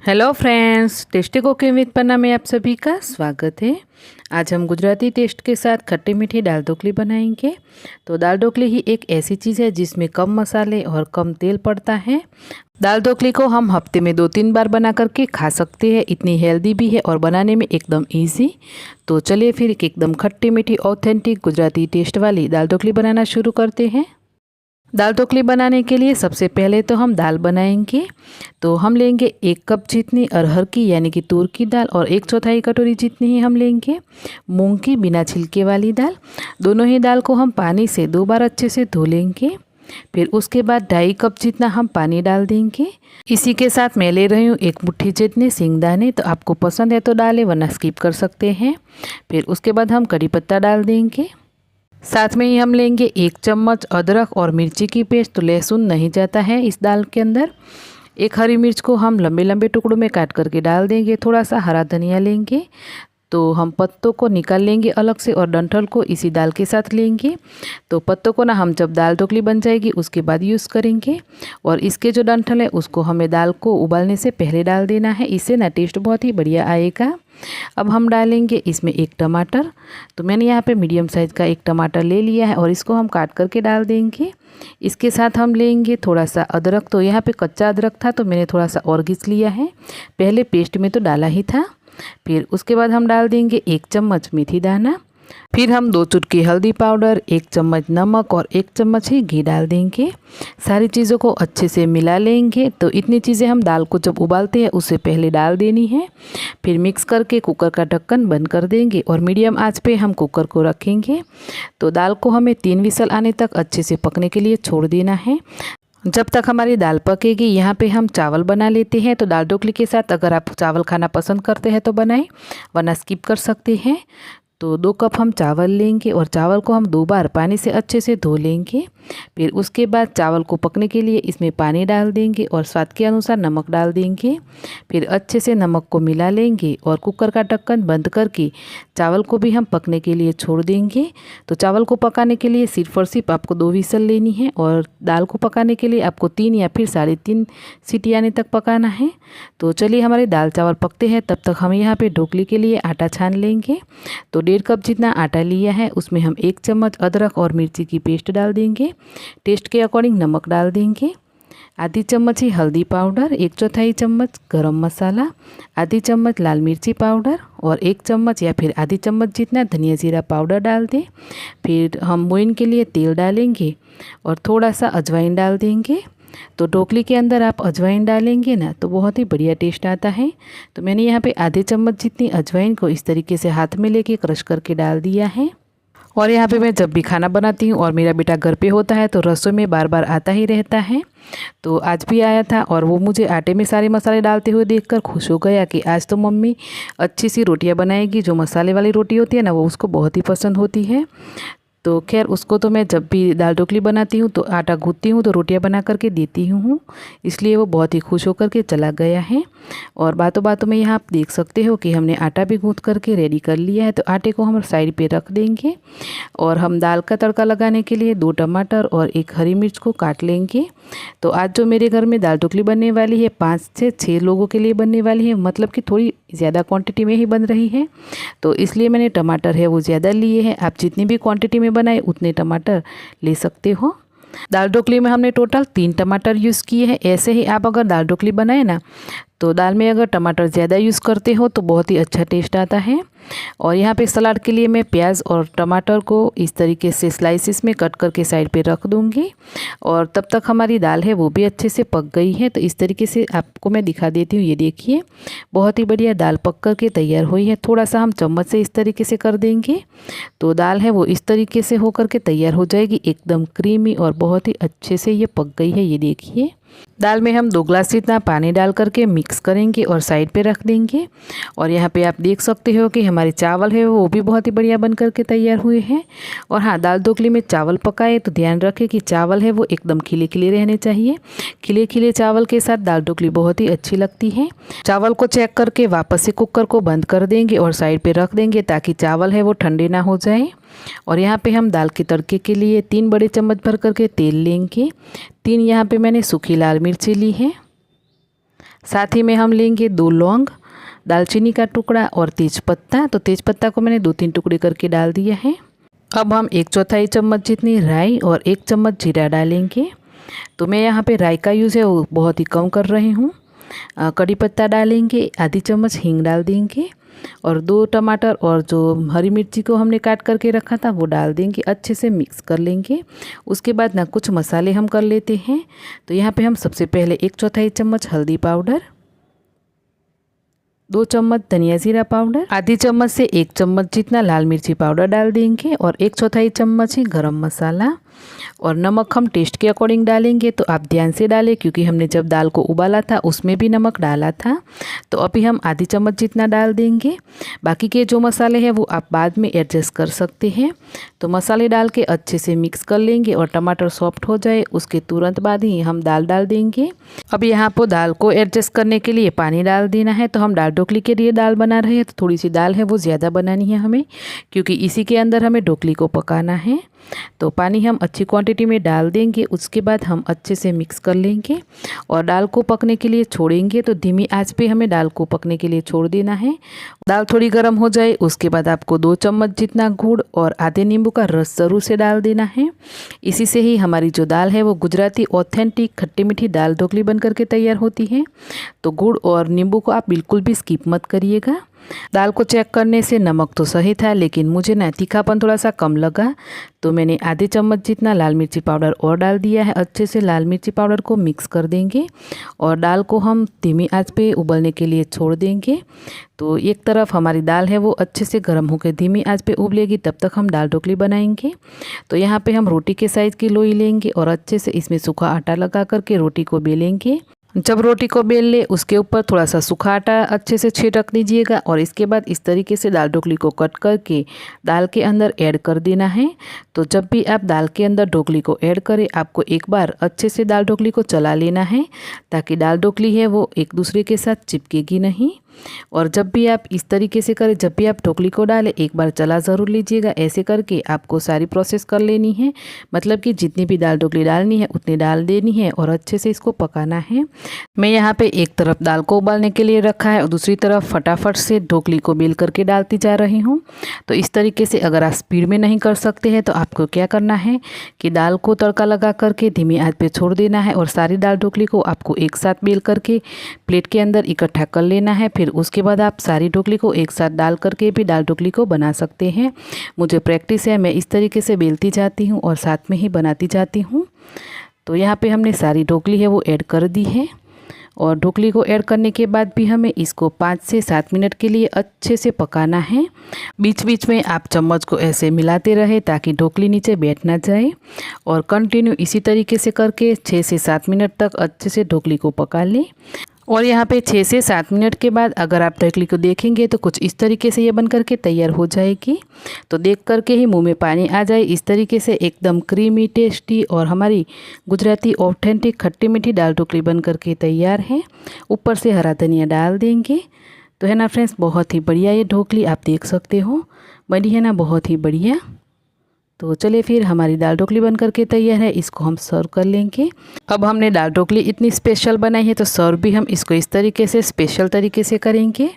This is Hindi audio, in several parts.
Hello friends, tasty cooking with Panna में आप सभी का स्वागत है। आज हम गुजराती टेस्ट के साथ खट्टी मीठी दाल ढोकली बनाएंगे। तो दाल ढोकली ही एक ऐसी चीज़ है जिसमें कम मसाले और कम तेल पड़ता है। दाल ढोकली को हम हफ्ते में 2-3 बार बना करके खा सकते हैं। इतनी हेल्दी भी है और बनाने में एकदम इजी। तो चलिए फिर एकदम खट्टी मीठी ऑथेंटिक गुजराती टेस्ट वाली दाल ढोकली बनाना शुरू करते हैं। दाल ढोकली बनाने के लिए सबसे पहले तो हम दाल बनाएंगे। तो हम लेंगे 1 कप जितनी अरहर की यानी कि तूर की दाल और 1/4 कटोरी जितनी ही हम लेंगे मूंग की बिना छिलके वाली दाल। दोनों ही दाल को हम पानी से 2 बार अच्छे से धो लेंगे। फिर उसके बाद 2.5 कप जितना हम पानी डाल देंगे। इसी के साथ मैं ले रही हूँ 1 मुट्ठी जितने सिंगदाने। तो आपको पसंद है तो डालें वरना स्किप कर सकते हैं। फिर उसके बाद हम कड़ी पत्ता डाल देंगे। साथ में ही हम लेंगे 1 चम्मच अदरक और मिर्ची की पेस्ट। तो लहसुन नहीं जाता है इस दाल के अंदर। 1 हरी मिर्च को हम लंबे लंबे टुकड़ों में काट करके डाल देंगे। थोड़ा सा हरा धनिया लेंगे। तो हम पत्तों को निकाल लेंगे अलग से और डंठल को इसी दाल के साथ लेंगे। तो पत्तों को ना हम जब दाल ढोकली बन जाएगी उसके बाद यूज़ करेंगे। और इसके जो डंठल है उसको हमें दाल को उबालने से पहले डाल देना है। इससे ना टेस्ट बहुत ही बढ़िया आएगा। अब हम डालेंगे इसमें 1 टमाटर। तो मैंने यहाँ पे मीडियम साइज़ का 1 टमाटर ले लिया है और इसको हम काट करके डाल देंगे। इसके साथ हम लेंगे थोड़ा सा अदरक। तो यहाँ पे कच्चा अदरक था तो मैंने थोड़ा सा और घिस लिया है। पहले पेस्ट में तो डाला ही था। फिर उसके बाद हम डाल देंगे 1 चम्मच मेथी दाना। फिर हम 2 चुटकी हल्दी पाउडर, 1 चम्मच नमक और 1 चम्मच ही घी डाल देंगे। सारी चीज़ों को अच्छे से मिला लेंगे। तो इतनी चीज़ें हम दाल को जब उबालते हैं उससे पहले डाल देनी है। फिर मिक्स करके कुकर का ढक्कन बंद कर देंगे और मीडियम आंच पे हम कुकर को रखेंगे। तो दाल को हमें 3 विसल आने तक अच्छे से पकने के लिए छोड़ देना है। जब तक हमारी दाल पकेगी यहाँ पे हम चावल बना लेते हैं। तो दाल ढोकली के साथ अगर आप चावल खाना पसंद करते हैं तो बनाएं वरना स्किप कर सकते हैं। तो 2 कप हम चावल लेंगे और चावल को हम 2 बार पानी से अच्छे से धो लेंगे। फिर उसके बाद चावल को पकने के लिए इसमें पानी डाल देंगे और स्वाद के अनुसार नमक डाल देंगे। फिर अच्छे से नमक को मिला लेंगे और कुकर का ढक्कन बंद करके चावल को भी हम पकने के लिए छोड़ देंगे। तो चावल को पकाने के लिए सिर्फ और सिर्फ आपको 2 विसल लेनी है और दाल को पकाने के लिए आपको 3 या फिर 3.5 सीटी आने तक पकाना है। तो चलिए हमारे दाल चावल पकते हैं तब तक हम यहाँ पे ढोकली के लिए आटा छान लेंगे। तो 1.5 कप जितना आटा लिया है उसमें हम 1 चम्मच अदरक और मिर्ची की पेस्ट डाल देंगे। टेस्ट के अकॉर्डिंग नमक डाल देंगे। आधी चम्मच ही हल्दी पाउडर, 1/4 चम्मच गरम मसाला, आधी चम्मच लाल मिर्ची पाउडर और 1 चम्मच या फिर आधी चम्मच जितना धनिया जीरा पाउडर डाल दें। फिर हम मोइन के लिए तेल डालेंगे और थोड़ा सा अजवाइन डाल देंगे। तो ढोकली के अंदर आप अजवाइन डालेंगे ना तो बहुत ही बढ़िया टेस्ट आता है। तो मैंने यहाँ पे आधे चम्मच जितनी अजवाइन को इस तरीके से हाथ में लेके क्रश करके डाल दिया है। और यहाँ पे मैं जब भी खाना बनाती हूँ और मेरा बेटा घर पे होता है तो रसोई में बार बार आता ही रहता है। तो आज भी आया था और वो मुझे आटे में सारे मसाले डालते हुए देखकर खुश हो गया कि आज तो मम्मी अच्छी सी रोटियाँ बनाएगी। जो मसाले वाली रोटी होती है ना वो उसको बहुत ही पसंद होती है। तो खैर उसको तो मैं जब भी दाल ढोकली बनाती हूँ तो आटा गूँथती हूँ तो रोटियाँ बना करके देती हूँ। इसलिए वो बहुत ही खुश होकर के चला गया है। और बातों बातों में यहाँ आप देख सकते हो कि हमने आटा भी गूँथ करके रेडी कर लिया है। तो आटे को हम साइड पे रख देंगे और हम दाल का तड़का लगाने के लिए 2 टमाटर और 1 हरी मिर्च को काट लेंगे। तो आज जो मेरे घर में दाल ढोकली बनने वाली है 5 से 6 लोगों के लिए बनने वाली है, मतलब कि थोड़ी ज़्यादा क्वांटिटी में ही बन रही है। तो इसलिए मैंने टमाटर है वो ज़्यादा लिए हैं। आप जितनी भी क्वांटिटी में बनाए उतने टमाटर ले सकते हो। दाल ढोकली में हमने टोटल 3 टमाटर यूज़ किए हैं। ऐसे ही आप अगर दाल ढोकली बनाए ना तो दाल में अगर टमाटर ज़्यादा यूज़ करते हो तो बहुत ही अच्छा टेस्ट आता है। और यहाँ पे सलाद के लिए मैं प्याज और टमाटर को इस तरीके से स्लाइसिस में कट करके साइड पे रख दूँगी। और तब तक हमारी दाल है वो भी अच्छे से पक गई है। तो इस तरीके से आपको मैं दिखा देती हूँ। ये देखिए बहुत ही बढ़िया दाल पक करके तैयार हुई है। थोड़ा सा हम चम्मच से इस तरीके से कर देंगे तो दाल है वो इस तरीके से होकर के तैयार हो जाएगी, एकदम क्रीमी और बहुत ही अच्छे से ये पक गई है। ये देखिए दाल में हम 2 ग्लास जितना पानी डाल करके मिक्स करेंगे और साइड पे रख देंगे। और यहाँ पे आप देख सकते हो कि हमारे चावल है वो भी बहुत ही बढ़िया बन करके तैयार हुए हैं। और हाँ, दाल ढोकली में चावल पकाए तो ध्यान रखें कि चावल है वो एकदम खिले खिले रहने चाहिए। खिले खिले चावल के साथ दाल ढोकली बहुत ही अच्छी लगती है। चावल को चेक करके वापस से कुकर को बंद कर देंगे और साइड पे रख देंगे ताकि चावल है वो ठंडे ना हो जाए। और यहाँ पे हम दाल के तड़के के लिए 3 बड़े चम्मच भर करके तेल लेंगे। 3 यहाँ पे मैंने सूखी लाल मिर्ची ली है। साथ ही में हम लेंगे 2 लौंग, दालचीनी का टुकड़ा और तेज़पत्ता। तो तेज़पत्ता को मैंने 2-3 टुकड़े करके डाल दिया है। अब हम 1/4 चम्मच जितनी राई और 1 चम्मच जीरा डालेंगे। तो मैं यहाँ पे राई का यूज़ है वो बहुत ही कम कर रही हूँ। कड़ी पत्ता डालेंगे, आधी चम्मच हींग डाल देंगे और 2 टमाटर और जो हरी मिर्ची को हमने काट करके रखा था वो डाल देंगे। अच्छे से मिक्स कर लेंगे। उसके बाद ना कुछ मसाले हम कर लेते हैं। तो यहाँ पे हम सबसे पहले 1/4 चम्मच हल्दी पाउडर, 2 चम्मच धनिया जीरा पाउडर, आधी चम्मच से 1 चम्मच जितना लाल मिर्ची पाउडर डाल देंगे और 1/4 चम्मच ही गरम मसाला और नमक हम टेस्ट के अकॉर्डिंग डालेंगे। तो आप ध्यान से डालें क्योंकि हमने जब दाल को उबाला था उसमें भी नमक डाला था। तो अभी हम आधी चम्मच जितना डाल देंगे। बाकी के जो मसाले हैं वो आप बाद में एडजस्ट कर सकते हैं। तो मसाले डाल के अच्छे से मिक्स कर लेंगे और टमाटर सॉफ्ट हो जाए उसके तुरंत बाद ही हम दाल डाल देंगे। अब यहाँ पर दाल को एडजस्ट करने के लिए पानी डाल देना है। तो हम दाल ढोकली के लिए दाल बना रहे हैं तो थोड़ी सी दाल है वो ज़्यादा बनानी है हमें, क्योंकि इसी के अंदर हमें ढोकली को पकाना है। तो पानी हम अच्छी क्वांटिटी में डाल देंगे। उसके बाद हम अच्छे से मिक्स कर लेंगे और दाल को पकने के लिए छोड़ेंगे। तो धीमी आंच पे हमें दाल को पकने के लिए छोड़ देना है। दाल थोड़ी गर्म हो जाए उसके बाद आपको 2 चम्मच जितना गुड़ और आधे नींबू का रस ज़रूर से डाल देना है। इसी से ही हमारी जो दाल है वो गुजराती ऑथेंटिक खट्टी मीठी दाल ढोकली बन करके तैयार होती है। तो गुड़ और नींबू को आप बिल्कुल भी स्किप मत करिएगा। दाल को चेक करने से नमक तो सही था लेकिन मुझे ना तीखापन थोड़ा सा कम लगा। तो मैंने आधे चम्मच जितना लाल मिर्ची पाउडर और डाल दिया है। अच्छे से लाल मिर्ची पाउडर को मिक्स कर देंगे और दाल को हम धीमी आंच पे उबलने के लिए छोड़ देंगे। तो एक तरफ हमारी दाल है वो अच्छे से गर्म होकर धीमी आंच पे उबलेगी, तब तक हम दाल ढोकली बनाएंगे। तो यहाँ पे हम रोटी के साइज़ की लोई लेंगे और अच्छे से इसमें सूखा आटा लगा करके रोटी को बेलेंगे। जब रोटी को बेल ले उसके ऊपर थोड़ा सा सूखा आटा अच्छे से छिड़क दीजिएगा और इसके बाद इस तरीके से दाल ढोकली को कट करके दाल के अंदर ऐड कर देना है। तो जब भी आप दाल के अंदर ढोकली को ऐड करें आपको एक बार अच्छे से दाल ढोकली को चला लेना है ताकि दाल ढोकली है वो एक दूसरे के साथ चिपकेगी नहीं। और जब भी आप इस तरीके से करें, जब भी आप ढोकली को डालें एक बार चला ज़रूर लीजिएगा। ऐसे करके आपको सारी प्रोसेस कर लेनी है, मतलब कि जितनी भी दाल ढोकली डालनी है उतनी डाल देनी है और अच्छे से इसको पकाना है। मैं यहाँ पे एक तरफ दाल को उबालने के लिए रखा है और दूसरी तरफ फटाफट से ढोकली को बेल करके डालती जा रही हूँ। तो इस तरीके से अगर आप स्पीड में नहीं कर सकते हैं तो आपको क्या करना है कि दाल को तड़का लगा करके धीमी आंच पे छोड़ देना है और सारी दाल ढोकली को आपको एक साथ बेल करके प्लेट के अंदर इकट्ठा कर लेना है। फिर उसके बाद आप सारी ढोकली को एक साथ डाल करके भी दाल ढोकली को बना सकते हैं। मुझे प्रैक्टिस है, मैं इस तरीके से बेलती जाती हूँ और साथ में ही बनाती जाती हूँ। तो यहाँ पे हमने सारी ढोकली है वो ऐड कर दी है और ढोकली को ऐड करने के बाद भी हमें इसको 5 से 7 मिनट के लिए अच्छे से पकाना है। बीच बीच में आप चम्मच को ऐसे मिलाते रहे ताकि ढोकली नीचे बैठ ना जाए और कंटिन्यू इसी तरीके से करके 6 से 7 मिनट तक अच्छे से ढोकली को पका लें। और यहाँ पे 6 से 7 मिनट के बाद अगर आप ढोकली को देखेंगे तो कुछ इस तरीके से ये बन करके तैयार हो जाएगी। तो देख करके ही मुंह में पानी आ जाए। इस तरीके से एकदम क्रीमी टेस्टी और हमारी गुजराती ऑथेंटिक खट्टी मीठी दाल ढोकली बन करके तैयार है। ऊपर से हरा धनिया डाल देंगे। तो है ना फ्रेंड्स, बहुत ही बढ़िया ये ढोकली आप देख सकते हो बनी है ना, बहुत ही बढ़िया। तो चलिए फिर हमारी दाल ढोकली बन करके तैयार है, इसको हम सर्व कर लेंगे। अब हमने दाल ढोकली इतनी स्पेशल बनाई है तो सर्व भी हम इसको इस तरीके से स्पेशल तरीके से करेंगे।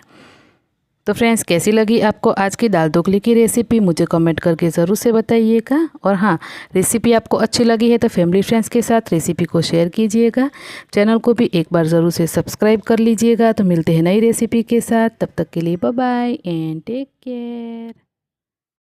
तो फ्रेंड्स, कैसी लगी आपको आज की दाल ढोकली की रेसिपी मुझे कमेंट करके ज़रूर से बताइएगा। और हाँ, रेसिपी आपको अच्छी लगी है तो फैमिली फ्रेंड्स के साथ रेसिपी को शेयर कीजिएगा। चैनल को भी एक बार ज़रूर से सब्सक्राइब कर लीजिएगा। तो मिलते हैं नई रेसिपी के साथ, तब तक के लिए bye bye and take care.